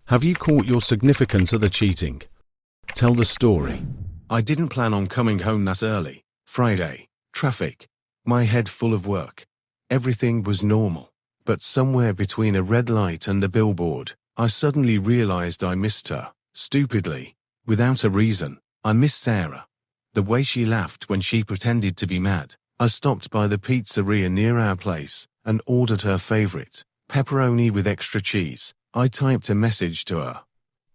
Have you caught your significant other cheating? Tell the story. I didn't plan on coming home that early. Friday. Traffic. My head full of work. Everything was normal. But somewhere between a red light and a billboard, I suddenly realized I missed her. Stupidly. Without a reason. I missed Sarah. The way she laughed when she pretended to be mad. I stopped by the pizzeria near our place and ordered her favorite, pepperoni with extra cheese. I typed a message to her,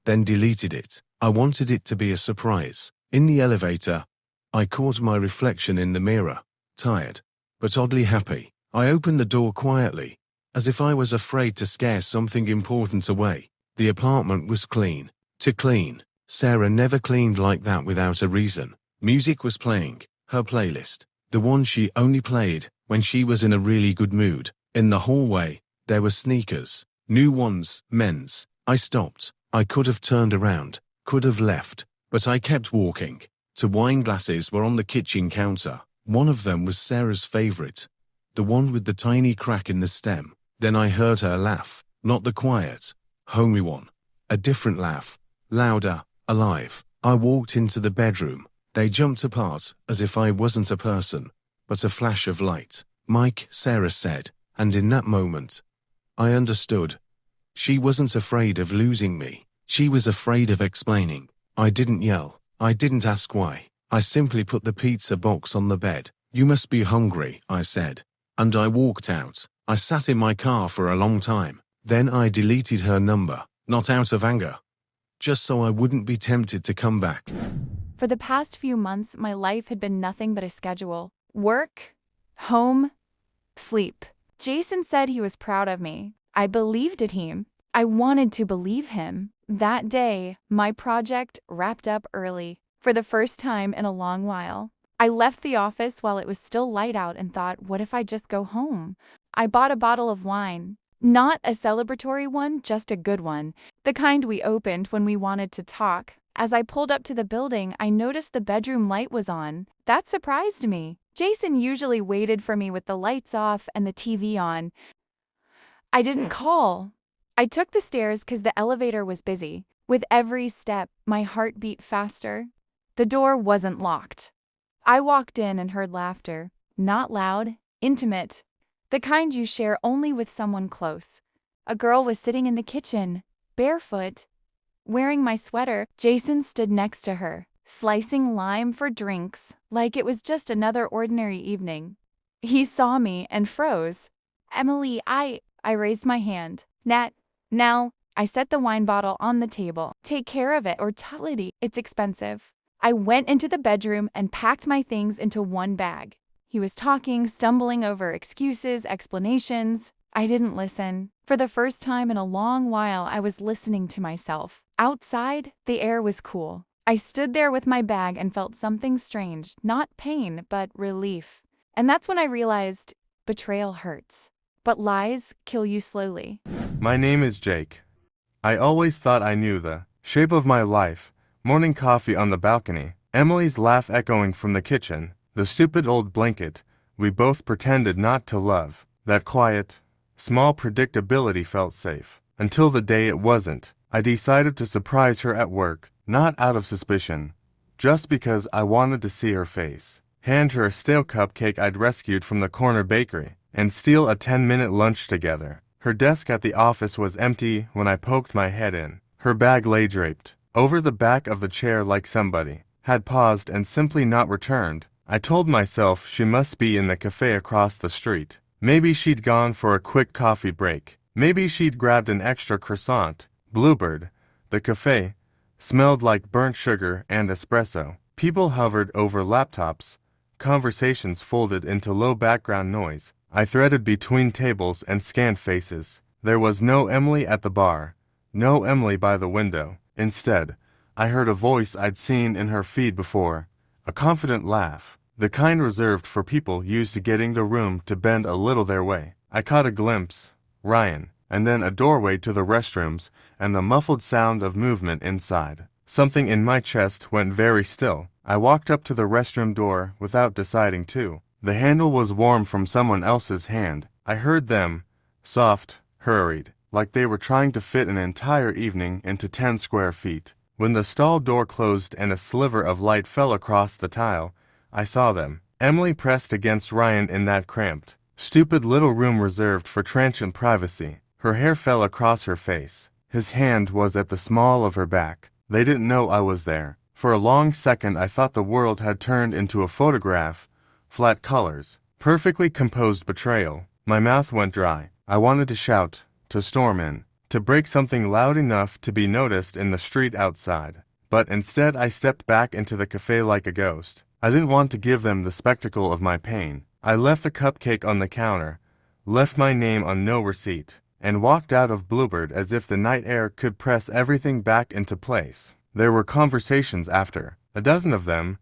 then deleted it. I wanted it to be a surprise. In the elevator, I caught my reflection in the mirror, tired, but oddly happy. I opened the door quietly, as if I was afraid to scare something important away. The apartment was clean. Too clean. Sarah never cleaned like that without a reason. Music was playing, her playlist, the one she only played when she was in a really good mood. In the hallway, there were sneakers. New ones, men's. I stopped. I could have turned around, could have left, but I kept walking. Two wine glasses were on the kitchen counter. One of them was Sarah's favorite, the one with the tiny crack in the stem. Then I heard her laugh, not the quiet, homey one. A different laugh, louder, alive. I walked into the bedroom. They jumped apart as if I wasn't a person, but a flash of light. Mike, Sarah said, and in that moment, I understood. She wasn't afraid of losing me. She was afraid of explaining. I didn't yell. I didn't ask why. I simply put the pizza box on the bed. You must be hungry, I said. And I walked out. I sat in my car for a long time. Then I deleted her number, not out of anger, just so I wouldn't be tempted to come back. For the past few months, my life had been nothing but a schedule. Work, home, sleep. Jason said he was proud of me. I believed him. I wanted to believe him. That day, my project wrapped up early. For the first time in a long while. I left the office while it was still light out and thought, what if I just go home? I bought a bottle of wine. Not a celebratory one, just a good one. The kind we opened when we wanted to talk. As I pulled up to the building, I noticed the bedroom light was on. That surprised me. Jason usually waited for me with the lights off and the TV on. I didn't call. I took the stairs because the elevator was busy. With every step, my heart beat faster. The door wasn't locked. I walked in and heard laughter. Not loud, intimate. The kind you share only with someone close. A girl was sitting in the kitchen, barefoot, wearing my sweater. Jason stood next to her, slicing lime for drinks, like it was just another ordinary evening. He saw me and froze. Emily, I raised my hand. Nat, now, I set the wine bottle on the table. Take care of it or tell it it's expensive. I went into the bedroom and packed my things into one bag. He was talking, stumbling over excuses, explanations. I didn't listen. For the first time in a long while, I was listening to myself. Outside, the air was cool. I stood there with my bag and felt something strange, not pain, but relief. And that's when I realized betrayal hurts, but lies kill you slowly. My name is Jake. I always thought I knew the shape of my life. Morning coffee on the balcony, Emily's laugh echoing from the kitchen, the stupid old blanket we both pretended not to love. That quiet, small predictability felt safe. Until the day it wasn't. I decided to surprise her at work, not out of suspicion, just because I wanted to see her face. Hand her a stale cupcake I'd rescued from the corner bakery, and steal a 10-minute lunch together. Her desk at the office was empty when I poked my head in. Her bag lay draped over the back of the chair like somebody had paused and simply not returned. I told myself she must be in the cafe across the street. Maybe she'd gone for a quick coffee break. Maybe she'd grabbed an extra croissant. Bluebird, the cafe, smelled like burnt sugar and espresso. People hovered over laptops. Conversations folded into low background noise. I threaded between tables and scanned faces. There was no Emily at the bar, no Emily by the window. Instead, I heard a voice I'd seen in her feed before, a confident laugh, the kind reserved for people used to getting the room to bend a little their way. I caught a glimpse, Ryan, and then a doorway to the restrooms and the muffled sound of movement inside. Something in my chest went very still. I walked up to the restroom door without deciding to. The handle was warm from someone else's hand. I heard them, soft, hurried. like they were trying to fit an entire evening into 10 square feet. When the stall door closed and a sliver of light fell across the tile, I saw them. Emily pressed against Ryan in that cramped, stupid little room reserved for transient privacy. Her hair fell across her face. His hand was at the small of her back. They didn't know I was there. For a long second I thought the world had turned into a photograph. Flat colors. Perfectly composed betrayal. My mouth went dry. I wanted to shout, to storm in, to break something loud enough to be noticed in the street outside. But instead I stepped back into the cafe like a ghost. I didn't want to give them the spectacle of my pain. I left the cupcake on the counter, left my name on no receipt, and walked out of Bluebird as if the night air could press everything back into place. There were conversations after, a dozen of them,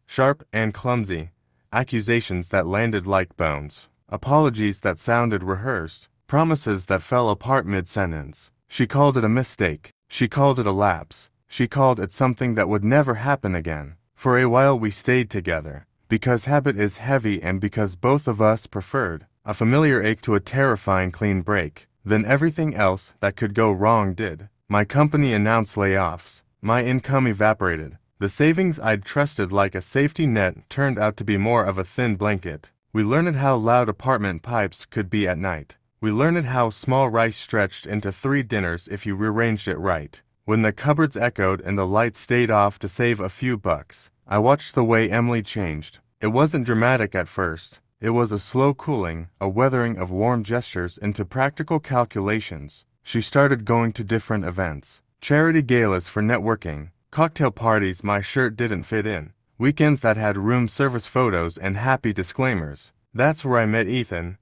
sharp and clumsy, accusations that landed like bones, apologies that sounded rehearsed, promises that fell apart mid-sentence. She called it a mistake. She called it a lapse. She called it something that would never happen again. For a while we stayed together, because habit is heavy and because both of us preferred a familiar ache to a terrifying clean break. Then everything else that could go wrong did. My company announced layoffs. My income evaporated. The savings I'd trusted like a safety net turned out to be more of a thin blanket. We learned how loud apartment pipes could be at night. We learned how small rice stretched into 3 dinners if you rearranged it right. When the cupboards echoed and the lights stayed off to save a few bucks, I watched the way Emily changed. It wasn't dramatic at first. It was a slow cooling, a weathering of warm gestures into practical calculations. She started going to different events. Charity galas for networking, cocktail parties my shirt didn't fit in, weekends that had room service photos and happy disclaimers. That's where I met Ethan,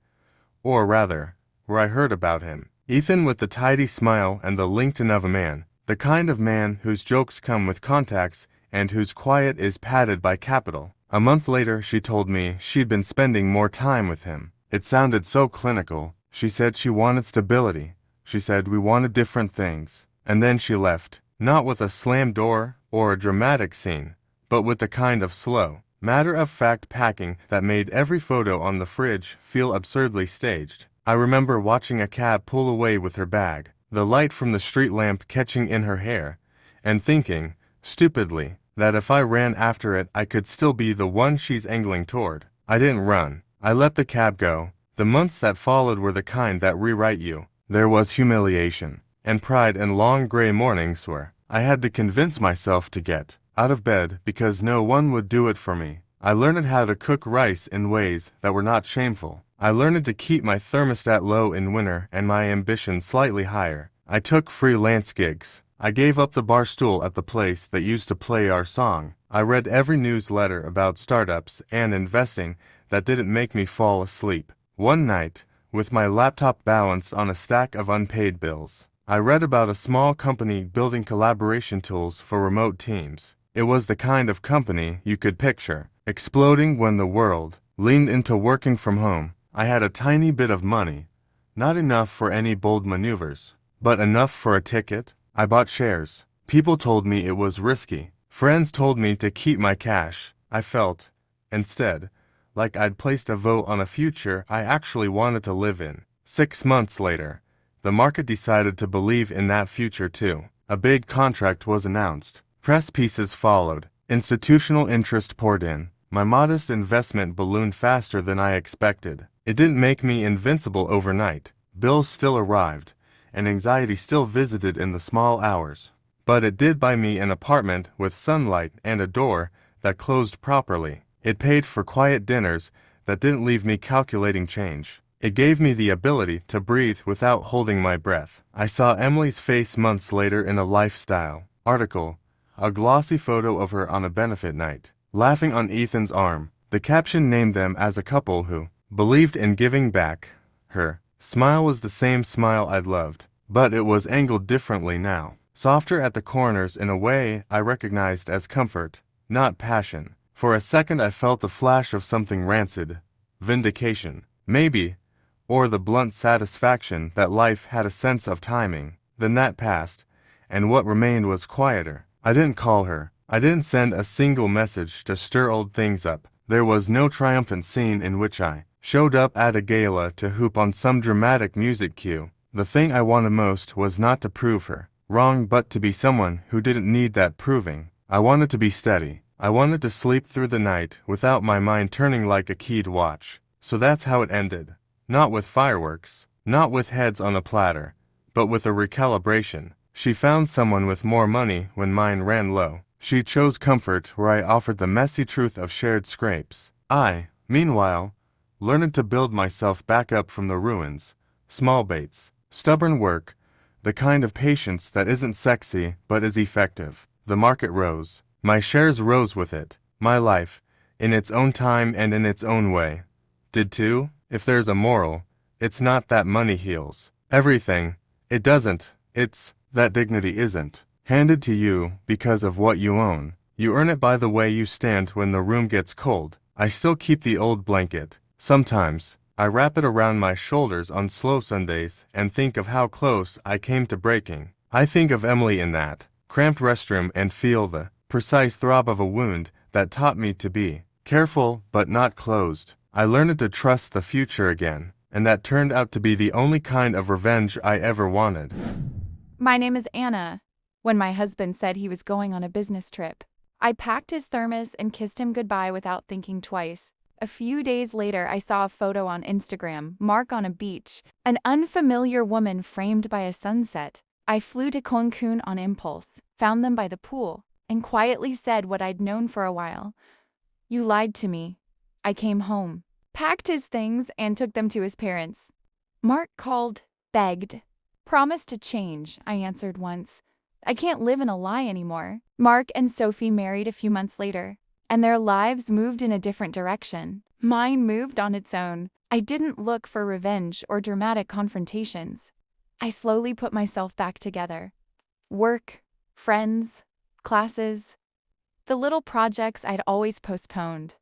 or rather, where I heard about him. Ethan with the tidy smile and the LinkedIn of a man, the kind of man whose jokes come with contacts and whose quiet is padded by capital. A month later she told me she'd been spending more time with him. It sounded so clinical. She said she wanted stability. She said we wanted different things. And then she left, not with a slammed door or a dramatic scene, but with the kind of slow, matter-of-fact packing that made every photo on the fridge feel absurdly staged. I remember watching a cab pull away with her bag, the light from the street lamp catching in her hair, and thinking, stupidly, that if I ran after it I could still be the one she's angling toward. I didn't run. I let the cab go. The months that followed were the kind that rewrite you. There was humiliation and pride and long gray mornings where I had to convince myself to get out of bed because no one would do it for me. I learned how to cook rice in ways that were not shameful. I learned to keep my thermostat low in winter and my ambition slightly higher. I took freelance gigs. I gave up the bar stool at the place that used to play our song. I read every newsletter about startups and investing that didn't make me fall asleep. One night, with my laptop balanced on a stack of unpaid bills, I read about a small company building collaboration tools for remote teams. It was the kind of company you could picture, exploding when the world leaned into working from home. I had a tiny bit of money, not enough for any bold maneuvers, but enough for a ticket. I bought shares. People told me it was risky. Friends told me to keep my cash. I felt, instead, like I'd placed a vote on a future I actually wanted to live in. 6 months later, the market decided to believe in that future too. A big contract was announced. Press pieces followed. Institutional interest poured in. My modest investment ballooned faster than I expected. It didn't make me invincible overnight. Bills still arrived, and anxiety still visited in the small hours. But it did buy me an apartment with sunlight and a door that closed properly. It paid for quiet dinners that didn't leave me calculating change. It gave me the ability to breathe without holding my breath. I saw Emily's face months later in a lifestyle article, a glossy photo of her on a benefit night, laughing on Ethan's arm. The caption named them as a couple who believed in giving back. Her smile was the same smile I'd loved, but it was angled differently now. Softer at the corners in a way I recognized as comfort, not passion. For a second I felt the flash of something rancid. Vindication, maybe, or the blunt satisfaction that life had a sense of timing. Then that passed, and what remained was quieter. I didn't call her. I didn't send a single message to stir old things up. There was no triumphant scene in which I showed up at a gala to hoop on some dramatic music cue. The thing I wanted most was not to prove her wrong, but to be someone who didn't need that proving. I wanted to be steady. I wanted to sleep through the night without my mind turning like a keyed watch. So that's how it ended. Not with fireworks, not with heads on a platter, but with a recalibration. She found someone with more money when mine ran low. She chose comfort where I offered the messy truth of shared scrapes. I, meanwhile, learned to build myself back up from the ruins. Small baits, stubborn work, the kind of patience that isn't sexy but is effective. The market rose. My shares rose with it. My life, in its own time and in its own way, did too. If there's a moral, it's not that money heals everything. It doesn't. It's that dignity isn't handed to you because of what you own. You earn it by the way you stand when the room gets cold. I still keep the old blanket. Sometimes I wrap it around my shoulders on slow Sundays and think of how close I came to breaking. I think of Emily in that cramped restroom and feel the precise throb of a wound that taught me to be careful but not closed. I learned to trust the future again, and that turned out to be the only kind of revenge I ever wanted. My name is Anna. When my husband said he was going on a business trip, I packed his thermos and kissed him goodbye without thinking twice. A few days later, I saw a photo on Instagram, Mark on a beach, an unfamiliar woman framed by a sunset. I flew to Cancun on impulse, found them by the pool, and quietly said what I'd known for a while. You lied to me. I came home, packed his things, and took them to his parents. Mark called, begged, promised to change, I answered once. I can't live in a lie anymore. Mark and Sophie married a few months later, and their lives moved in a different direction. Mine moved on its own. I didn't look for revenge or dramatic confrontations. I slowly put myself back together. Work, friends, classes, the little projects I'd always postponed.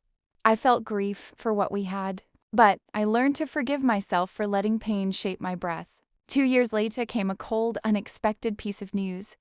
I felt grief for what we had, but I learned to forgive myself for letting pain shape my breath. 2 years later came a cold, unexpected piece of news.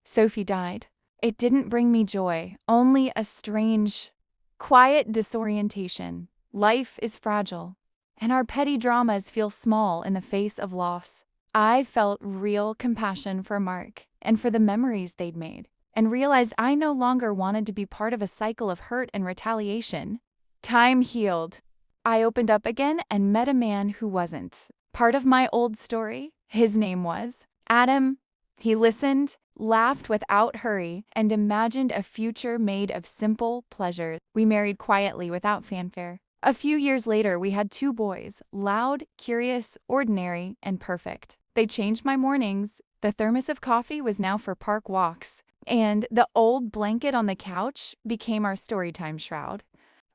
Sophie died. It didn't bring me joy, only a strange, quiet disorientation. Life is fragile, and our petty dramas feel small in the face of loss. I felt real compassion for Mark and for the memories they'd made, and realized I no longer wanted to be part of a cycle of hurt and retaliation. Time healed. I opened up again and met a man who wasn't part of my old story. His name was Adam. He listened, laughed without hurry, and imagined a future made of simple pleasure. We married quietly without fanfare. A few years later, we had 2 boys, loud, curious, ordinary, and perfect. They changed my mornings. The thermos of coffee was now for park walks, and the old blanket on the couch became our storytime shroud.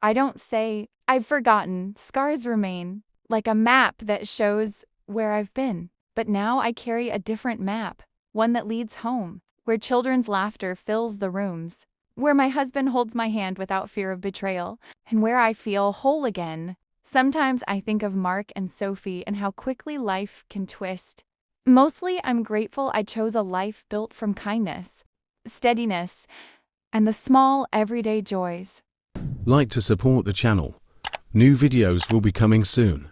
I don't say I've forgotten. Scars remain, like a map that shows where I've been. But now I carry a different map, one that leads home, where children's laughter fills the rooms, where my husband holds my hand without fear of betrayal, and where I feel whole again. Sometimes I think of Mark and Sophie and how quickly life can twist. Mostly I'm grateful I chose a life built from kindness, steadiness, and the small everyday joys. Like to support the channel. New videos will be coming soon.